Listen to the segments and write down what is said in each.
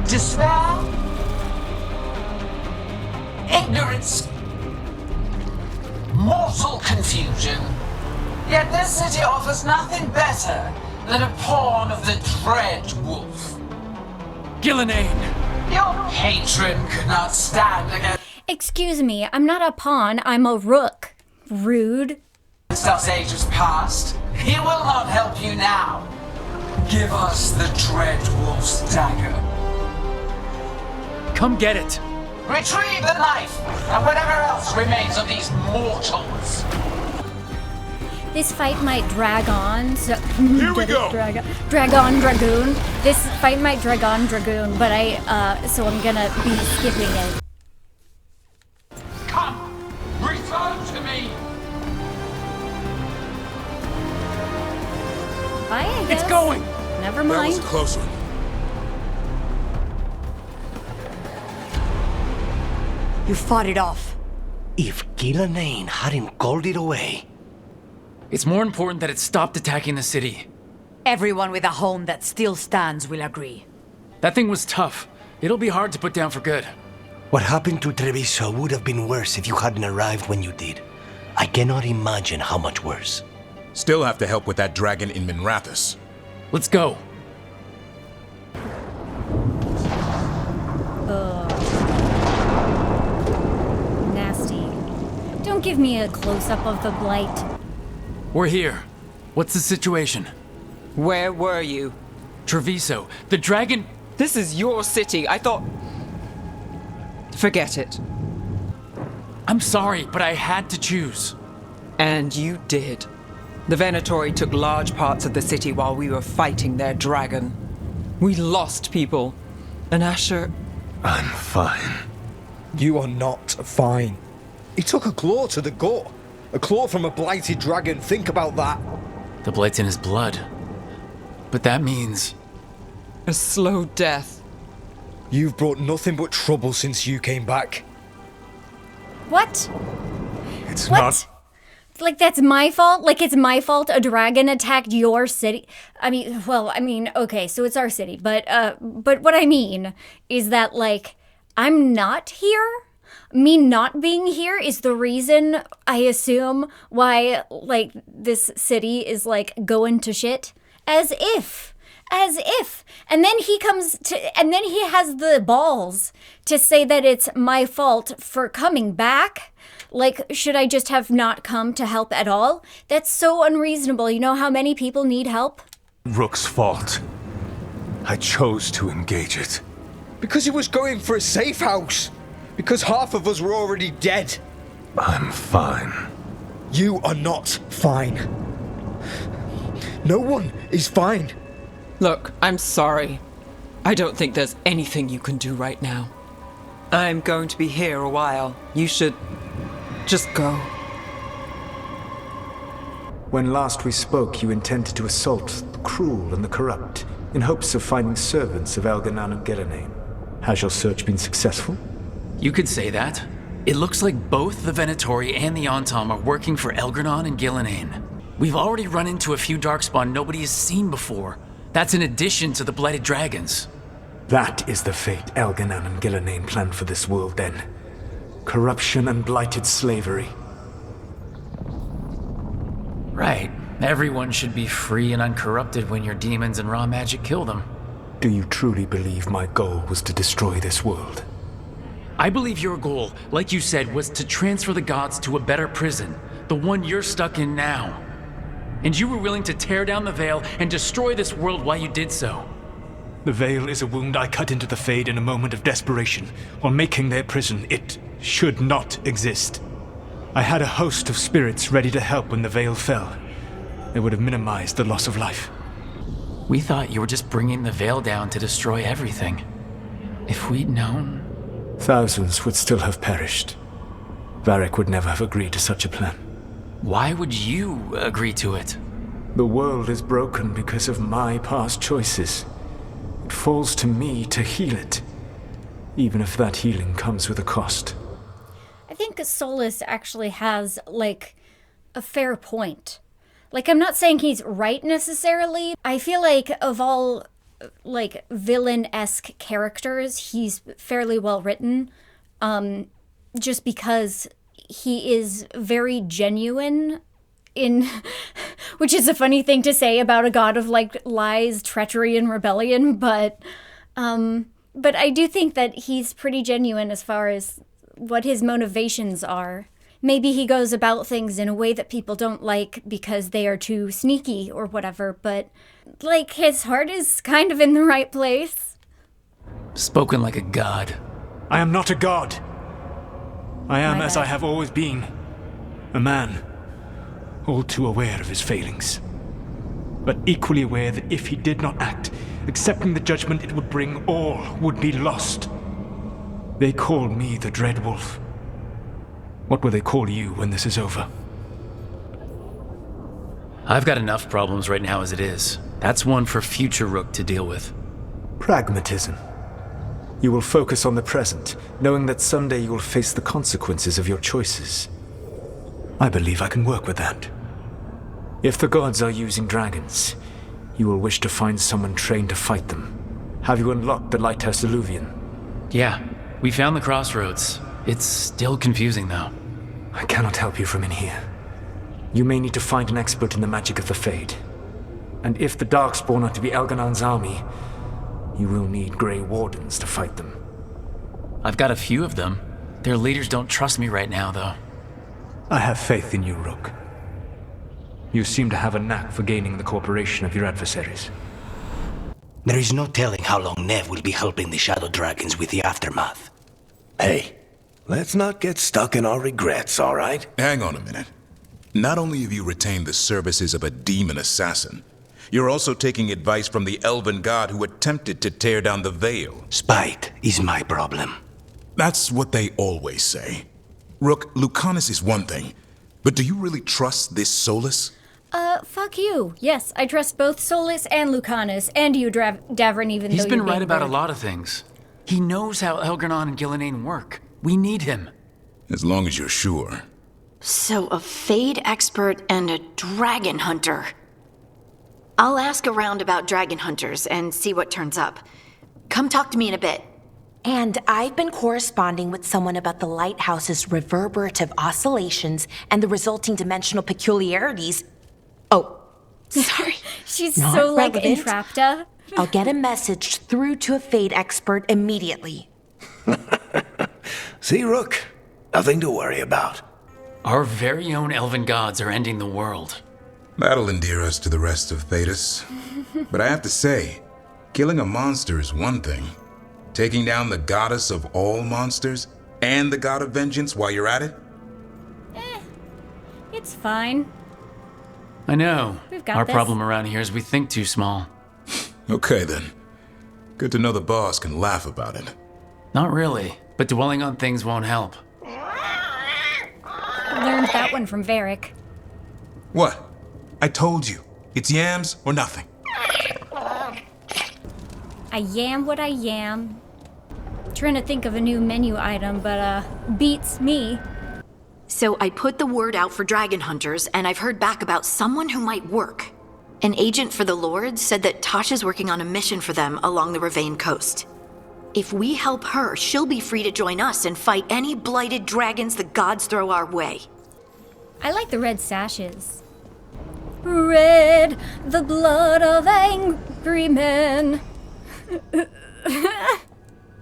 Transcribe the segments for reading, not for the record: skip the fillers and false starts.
Despair? Ignorance? Mortal confusion? Yet this city offers nothing better than a pawn of the Dread Wolf. Gillenane! Your patron could not stand against Excuse me, I'm not a pawn, I'm a rook. Rude. us ages past. He will not help you now. Give us the Dread Wolf's dagger. Come get it! Retrieve the knife and whatever else remains of these mortals. This fight might drag on, so... Here we go! Dragoon. This fight might drag on, Dragoon, but so I'm gonna be skipping it. Come, return to me. Bye, I guess. It's going! Never That was mind. a close one. You fought it off. If Gillenane hadn't called it away. It's more important that it stopped attacking the city. Everyone with a home that still stands will agree. That thing was tough. It'll be hard to put down for good. What happened to Treviso would have been worse if you hadn't arrived when you did. I cannot imagine how much worse. Still have to help with that dragon in Minrathous. Let's go. Nasty. Don't give me a close-up of the blight. We're here. What's the situation? Where were you? Treviso, the dragon... This is your city. I thought... Forget it. I'm sorry, but I had to choose. And you did. The Venatori took large parts of the city while we were fighting their dragon. We lost people. And Asher... I'm fine. You are not fine. He took a claw to the gut. A claw from a blighted dragon. Think about that. The blight's in his blood. But that means... A slow death. You've brought nothing but trouble since you came back. What? It's What? not... Like, that's my fault? Like, it's my fault a dragon attacked your city? Okay, so it's our city, but what I mean is that, like, I'm not here? Me not being here is the reason, I assume, why, like, this city is, like, going to shit? As if. And then he has the balls to say that it's my fault for coming back? Like, should I just have not come to help at all? That's so unreasonable. You know how many people need help? Rook's fault. I chose to engage it. Because he was going for a safe house. Because half of us were already dead. I'm fine. You are not fine. No one is fine. Look, I'm sorry. I don't think there's anything you can do right now. I'm going to be here a while. You should... just go. When last we spoke, you intended to assault the cruel and the corrupt, in hopes of finding servants of Elganan and Gillenane. Has your search been successful? You could say that. It looks like both the Venatori and the Antom are working for Elgranon and Gillenane. We've already run into a few Darkspawn nobody has seen before. That's in addition to the Blighted Dragons. That is the fate Elganan and Gillenane planned for this world then. Corruption and blighted slavery. Right. Everyone should be free and uncorrupted when your demons and raw magic kill them. Do you truly believe my goal was to destroy this world? I believe your goal, like you said, was to transfer the gods to a better prison, the one you're stuck in now. And you were willing to tear down the veil and destroy this world while you did so. The veil is a wound I cut into the Fade in a moment of desperation, while making their prison. It should not exist. I had a host of spirits ready to help when the veil fell. It would have minimized the loss of life. We thought you were just bringing the veil down to destroy everything. If we'd known... Thousands would still have perished. Varric would never have agreed to such a plan. Why would you agree to it? The world is broken because of my past choices. It falls to me to heal it, even if that healing comes with a cost. I think Solus actually has, like, a fair point. Like, I'm not saying he's right necessarily. I feel like of all like villain-esque characters, he's fairly well written. Just because he is very genuine in, which is a funny thing to say about a god of like lies, treachery, and rebellion, but I do think that he's pretty genuine as far as what his motivations are. Maybe he goes about things in a way that people don't like because they are too sneaky or whatever, but like his heart is kind of in the right place. Spoken like a god. I am not a god. I am My as bad. I have always been. A man. All too aware of his failings. But equally aware that if he did not act, accepting the judgment it would bring, all would be lost. They call me the Dread Wolf. What will they call you when this is over? I've got enough problems right now as it is. That's one for future Rook to deal with. Pragmatism. You will focus on the present, knowing that someday you will face the consequences of your choices. I believe I can work with that. If the gods are using dragons, you will wish to find someone trained to fight them. Have you unlocked the Lighthouse Illuvian? Yeah, we found the crossroads. It's still confusing though. I cannot help you from in here. You may need to find an expert in the magic of the Fade. And if the Darkspawn are to be Elganon's army, you will need Grey Wardens to fight them. I've got a few of them. Their leaders don't trust me right now though. I have faith in you, Rook. You seem to have a knack for gaining the cooperation of your adversaries. There is no telling how long Nev will be helping the Shadow Dragons with the aftermath. Hey, let's not get stuck in our regrets, all right? Hang on a minute. Not only have you retained the services of a demon assassin, you're also taking advice from the elven god who attempted to tear down the veil. Spite is my problem. That's what they always say. Rook, Lucanus is one thing, but do you really trust this Solus? Fuck you. Yes, I trust both Solus and Lucanus, and you, Davrin, even though He's you're been right being about a rude. lot of things. He knows how Elgranon and Gillenane work. We need him. As long as you're sure. So, a Fade expert and a dragon hunter. I'll ask around about dragon hunters and see what turns up. Come talk to me in a bit. And I've been corresponding with someone about the lighthouse's reverberative oscillations and the resulting dimensional peculiarities. Oh, sorry. She's Not so, like, relevant. entrapta. I'll get a message through to a Fade expert immediately. See, Rook? Nothing to worry about. Our very own elven gods are ending the world. That'll endear us to the rest of Thedas. But I have to say, killing a monster is one thing. Taking down the goddess of all monsters and the god of vengeance while you're at it? It's fine. I know. We've got Our this. problem around here is we think too small. Okay then. Good to know the boss can laugh about it. Not really, but dwelling on things won't help. Learned that one from Varric. What? I told you. It's yams or nothing. I yam what I yam. Trying to think of a new menu item, but beats me. So I put the word out for dragon hunters, and I've heard back about someone who might work. An agent for the Lords said that Taash is working on a mission for them along the Ravane coast. If we help her, she'll be free to join us and fight any blighted dragons the gods throw our way. I like the red sashes. Red, the blood of angry men.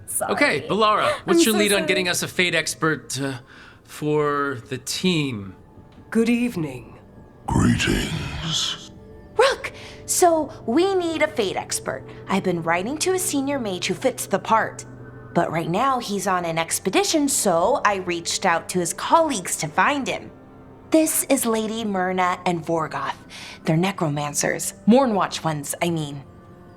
Sorry. Okay, Balara, what's I'm your so lead on sorry. getting us a Fade expert for the team? Good evening. Greetings. Rook, so we need a Fade expert. I've been writing to a senior mage who fits the part. But right now he's on an expedition, so I reached out to his colleagues to find him. This is Lady Myrna and Vorgoth. They're necromancers. Mournwatch ones, I mean.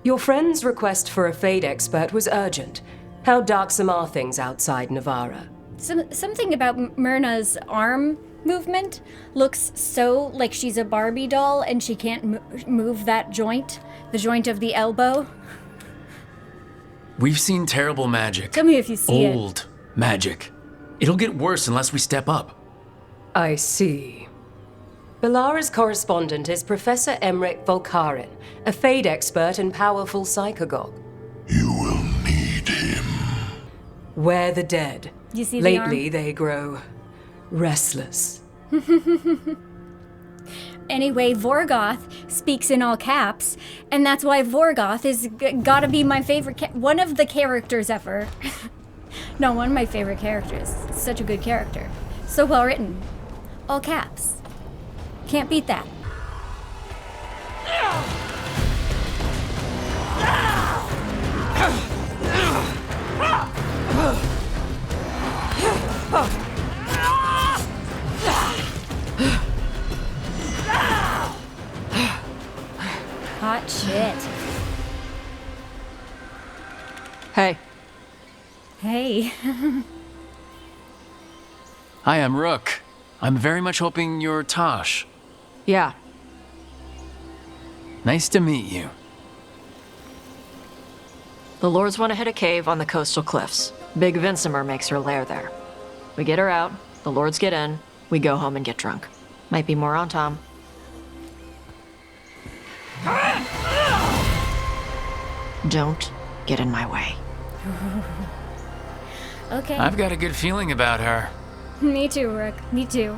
Your friend's request for a Fade expert was urgent. How darksome are things outside Navara? Something about Myrna's arm movement looks so like she's a Barbie doll and she can't move that joint, the joint of the elbow. We've seen terrible magic. Tell me if you see it. Old magic. It'll get worse unless we step up. I see. Belara's correspondent is Professor Emmerich Volkarin, a Fade expert and powerful psychagogue. You will need him. We're the dead. You see the Lately, they grow restless. Anyway, Vorgoth speaks in all caps, and that's why Vorgoth is gotta be my favorite, one of the characters ever. No, one of my favorite characters. Such a good character. So well written. All caps. Can't beat that. Hot shit. Hey. Hey. Hi, I'm Rook. I'm very much hoping you're Taash. Yeah. Nice to meet you. The Lords want to hit a cave on the coastal cliffs. Big Vincimer makes her lair there. We get her out, the Lords get in, we go home and get drunk. Might be more on Tom. Don't get in my way. Okay. I've got a good feeling about her. Me too, Rook. Me too.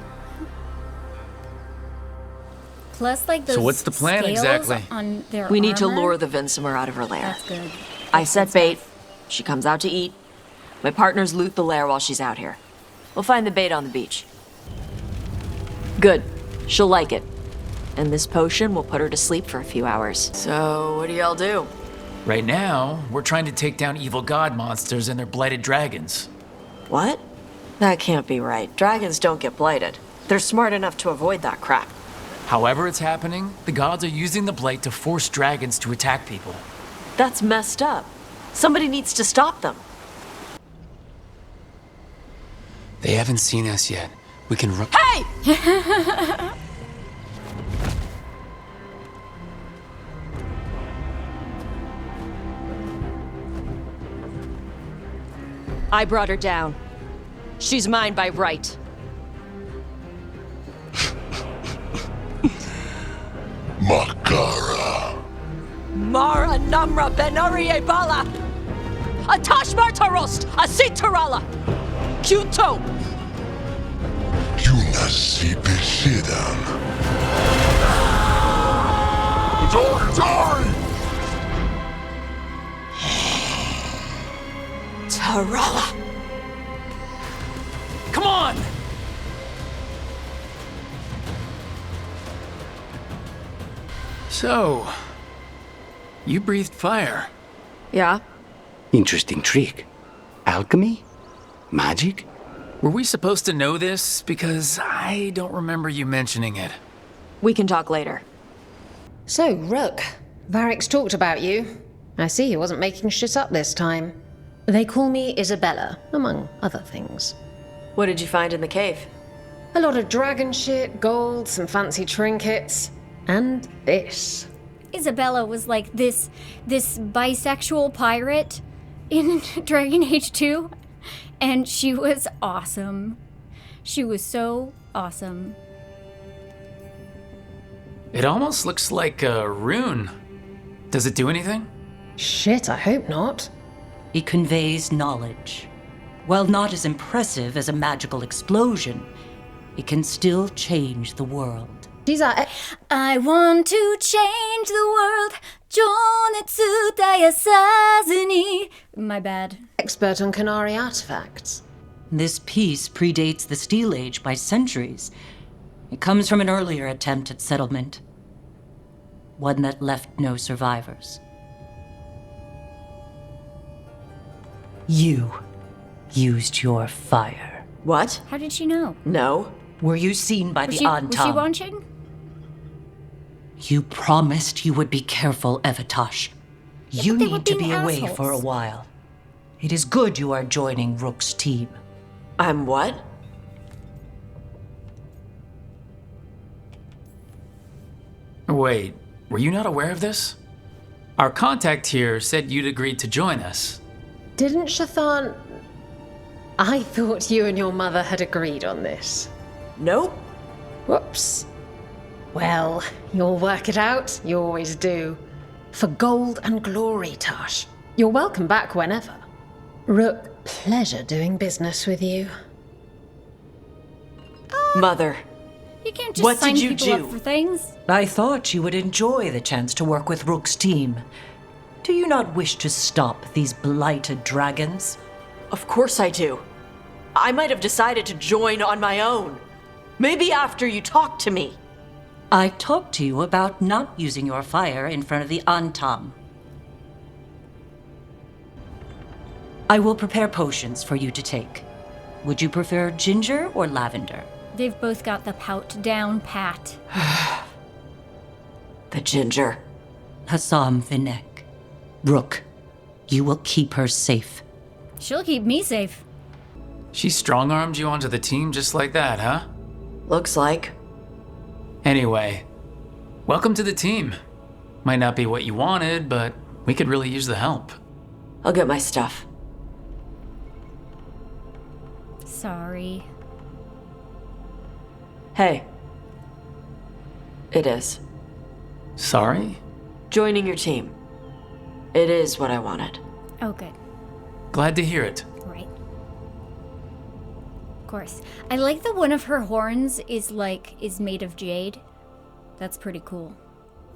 Plus, like those So what's the plan scales exactly? on their We need to armor. lure the Vincimer out of her lair. That's good. I set bait. She comes out to eat. My partners loot the lair while she's out here. We'll find the bait on the beach. Good. She'll like it. And this potion will put her to sleep for a few hours. So, what do y'all do? Right now, we're trying to take down evil god monsters and their blighted dragons. What? That can't be right. Dragons don't get blighted. They're smart enough to avoid that crap. However it's happening, the gods are using the blight to force dragons to attack people. That's messed up. Somebody needs to stop them. They haven't seen us yet. We can run. Hey! I brought her down. She's mine by right. Makara. Mara Namra Benarie Bala! Atash Martarost! Asitarala! Kyuto! Yunasi Besidan. Die! Tarala! Come on! So, you breathed fire. Yeah? Interesting trick. Alchemy? Magic? Were we supposed to know this? Because I don't remember you mentioning it. We can talk later. So, Rook, Varric's talked about you. I see he wasn't making shit up this time. They call me Isabella, among other things. What did you find in the cave? A lot of dragon shit, gold, some fancy trinkets, and this. Isabella was like this bisexual pirate in Dragon Age 2, and she was awesome. She was so awesome. It almost looks like a rune. Does it do anything? Shit, I hope not. It conveys knowledge. While not as impressive as a magical explosion, it can still change the world. These are. I want to change the world. Jonetsu Dayasazuni. My bad. Expert on Canary artifacts. This piece predates the Steel Age by centuries. It comes from an earlier attempt at settlement. One that left no survivors. You used your fire. What? How did she know? No. Were you seen by Was the she Antam? watching? You promised you would be careful, Evatosh. You but they were need to being be away assholes. for a while. It is good you are joining Rook's team. I'm what? Wait, were you not aware of this? Our contact here said you'd agreed to join us. Didn't Shathan. I thought you and your mother had agreed on this. Nope. Whoops. Well, you'll work it out. You always do. For gold and glory, Taash. You're welcome back whenever. Rook, pleasure doing business with you. Mother, You can't just what sign did you people do? up for things. I thought you would enjoy the chance to work with Rook's team. Do you not wish to stop these blighted dragons? Of course I do. I might have decided to join on my own. Maybe after you talked to me. I talked to you about not using your fire in front of the Antam. I will prepare potions for you to take. Would you prefer ginger or lavender? They've both got the pout down pat. The ginger. Hassam Vinek. Rook, you will keep her safe. She'll keep me safe. She strong-armed you onto the team just like that, huh? Looks like. Anyway, welcome to the team. Might not be what you wanted, but we could really use the help. I'll get my stuff. Sorry. Hey. It is. Sorry? Joining your team. It is what I wanted. Oh, good. Glad to hear it. Right. Of course. I like that one of her horns is made of jade. That's pretty cool.